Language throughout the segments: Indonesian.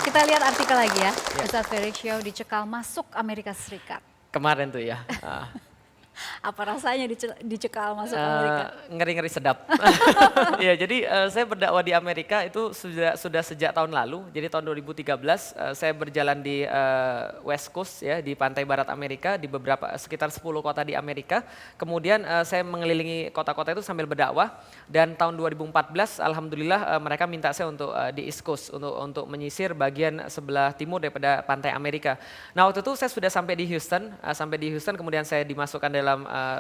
Kita lihat artikel lagi ya. Ya. Ustadz Ferry Xiao dicekal masuk Amerika Serikat. Kemarin tuh ya. Apa rasanya dicekal masuk Amerika? Ngeri-ngeri sedap. Ya, jadi saya berdakwah di Amerika itu sudah sejak tahun lalu. Jadi tahun 2013 saya berjalan di West Coast ya, di pantai barat Amerika, di sekitar 10 kota di Amerika. Kemudian saya mengelilingi kota-kota itu sambil berdakwah. Dan tahun 2014 alhamdulillah mereka minta saya untuk di East Coast untuk menyisir bagian sebelah timur daripada pantai Amerika. Nah, waktu itu saya sudah sampai di Houston, kemudian saya dimasukkan dalam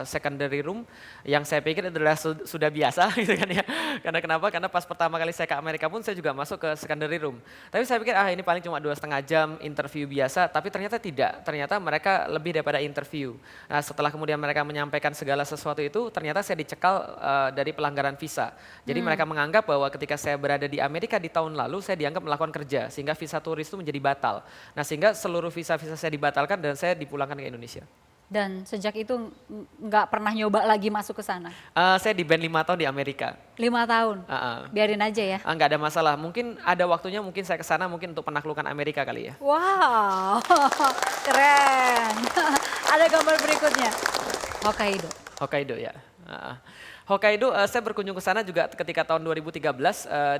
secondary room yang saya pikir adalah sudah biasa gitu kan ya. Karena kenapa? Karena pas pertama kali saya ke Amerika pun saya juga masuk ke secondary room. Tapi saya pikir ini paling cuma 2,5 jam interview biasa, tapi ternyata tidak. Ternyata mereka lebih daripada interview. Nah, setelah kemudian mereka menyampaikan segala sesuatu itu, ternyata saya dicekal dari pelanggaran visa. Jadi mereka menganggap bahwa ketika saya berada di Amerika di tahun lalu saya dianggap melakukan kerja sehingga visa turis itu menjadi batal. Nah, sehingga seluruh visa-visa saya dibatalkan dan saya dipulangkan ke Indonesia. Dan sejak itu nggak pernah nyoba lagi masuk ke sana? Saya di band 5 tahun di Amerika. 5 tahun? Biarin aja ya? Nggak ada masalah, mungkin ada waktunya mungkin saya ke sana mungkin untuk penaklukan Amerika kali ya. Wow, keren. Ada gambar berikutnya, Hokkaido. Hokkaido ya. Hokkaido saya berkunjung ke sana juga ketika tahun 2013,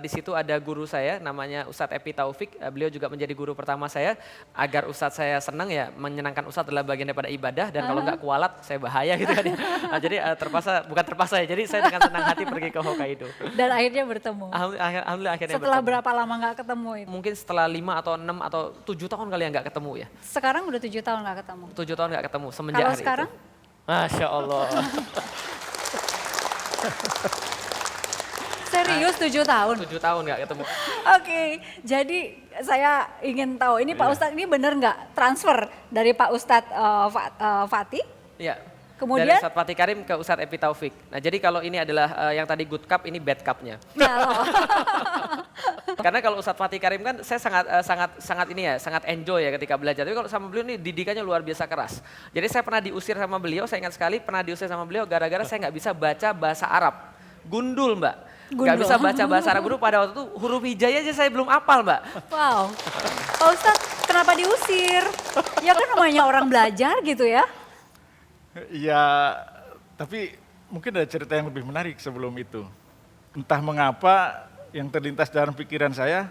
di situ ada guru saya namanya Ustadz Epi Taufik, beliau juga menjadi guru pertama saya. Agar Ustadz saya senang ya, menyenangkan Ustadz adalah bagian daripada ibadah dan kalau nggak kualat saya bahaya gitu kan ya. Jadi bukan terpaksa ya, jadi saya dengan senang hati pergi ke Hokkaido. Dan akhirnya bertemu? Alhamdulillah akhirnya Setelah bertemu. berapa lama nggak ketemu itu? Mungkin setelah 5 atau 6 atau 7 tahun kali ya nggak ketemu ya. Sekarang udah 7 tahun nggak ketemu? 7 tahun nggak ketemu semenjak Kalau hari sekarang? itu. Masya Allah. Serius 7 tahun? 7 tahun nggak ketemu. Oke, jadi saya ingin tahu ini Pak Ustadz ini benar nggak transfer dari Pak Ustadz Fatih? Iya. Kemudian? Dari Ustadz Fatih Karim ke Ustadz Epi Taufik. Nah, jadi kalau ini adalah yang tadi good cup, ini bad cupnya. Nah, loh. Karena kalau Ustadz Fatih Karim kan saya sangat enjoy ya ketika belajar. Tapi kalau sama beliau ini didikannya luar biasa keras. Jadi saya pernah diusir sama beliau, saya ingat sekali pernah diusir sama beliau gara-gara saya nggak bisa baca bahasa Arab. Gundul Mbak. Nggak bisa baca bahasa Arab dulu, pada waktu itu huruf hijaiyah aja saya belum hafal Mbak. Wow, Pak Ustadz kenapa diusir? Ya kan namanya orang belajar gitu ya. Ya, tapi mungkin ada cerita yang lebih menarik sebelum itu. Entah mengapa yang terlintas dalam pikiran saya,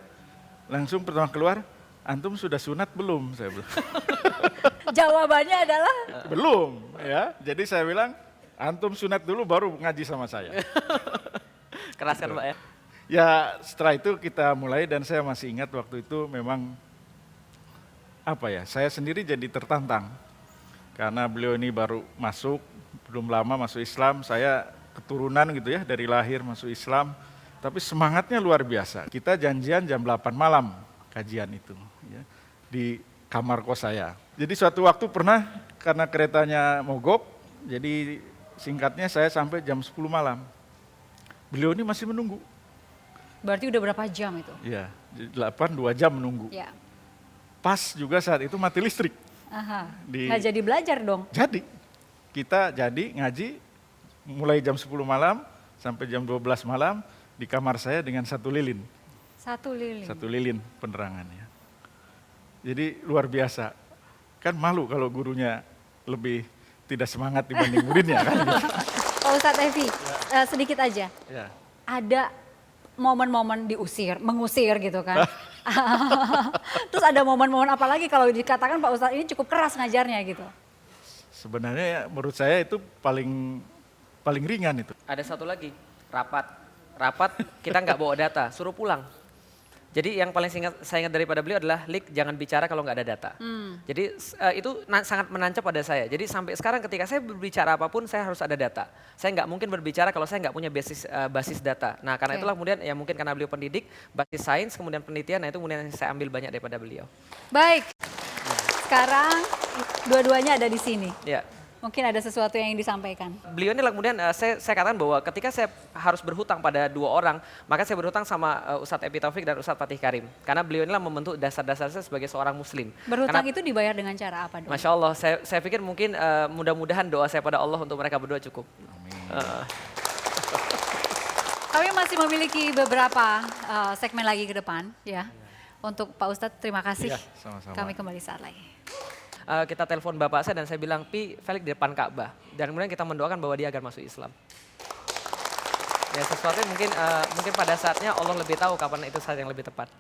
langsung pertama keluar, antum sudah sunat belum? Saya bilang. Jawabannya adalah? Belum, ya. Jadi saya bilang, antum sunat dulu baru ngaji sama saya. Keras kan Mbak ya? Ya setelah itu kita mulai dan saya masih ingat waktu itu memang, saya sendiri jadi tertantang. Karena beliau ini baru masuk, belum lama masuk Islam, saya keturunan gitu ya, dari lahir masuk Islam. Tapi semangatnya luar biasa. Kita janjian jam 8 malam kajian itu ya, di kamar kos saya. Jadi suatu waktu pernah karena keretanya mogok, jadi singkatnya saya sampai jam 10 malam. Beliau ini masih menunggu. Berarti udah berapa jam itu? Iya, 2 jam menunggu. Ya. Pas juga saat itu mati listrik. Aha. Nggak jadi belajar dong? Jadi, kita jadi ngaji mulai jam 10 malam sampai jam 12 malam di kamar saya dengan 1 lilin. 1 lilin? 1 lilin penerangannya. Jadi luar biasa. Kan malu kalau gurunya lebih tidak semangat dibanding muridnya kan. Pak Ustadz Evi, sedikit aja. Ya. Ada momen-momen mengusir gitu kan. Terus ada momen-momen apa lagi kalau dikatakan Pak Ustadz ini cukup keras ngajarnya gitu? Sebenarnya ya, menurut saya itu paling ringan itu. Ada satu lagi, rapat kita nggak bawa data, suruh pulang. Jadi yang paling saya ingat daripada beliau adalah, Lik, jangan bicara kalau nggak ada data. Jadi itu sangat menancap pada saya. Jadi sampai sekarang ketika saya berbicara apapun, saya harus ada data. Saya nggak mungkin berbicara kalau saya nggak punya basis data. Nah karena itulah kemudian ya mungkin karena beliau pendidik, basis sains, kemudian penelitian, nah itu kemudian saya ambil banyak daripada beliau. Baik, sekarang dua-duanya ada di sini. Ya. Mungkin ada sesuatu yang ingin disampaikan. Beliau ini kemudian saya katakan bahwa ketika saya harus berhutang pada 2 orang, maka saya berhutang sama Ustadz Epi Taufik dan Ustadz Fatih Karim. Karena beliau inilah membentuk dasar-dasar saya sebagai seorang muslim. Berhutang itu dibayar dengan cara apa dong? Masya Allah, saya pikir mungkin mudah-mudahan doa saya pada Allah untuk mereka berdua cukup. Amin. Kami masih memiliki beberapa segmen lagi ke depan ya. Untuk Pak Ustadz, terima kasih. Iya, sama-sama. Kami kembali saat lagi. Kita telepon bapak saya dan saya bilang, Pi, Felix di depan Ka'bah. Dan kemudian kita mendoakan bahwa dia akan masuk Islam. Ya sesuatu yang mungkin pada saatnya Allah lebih tahu kapan itu saat yang lebih tepat.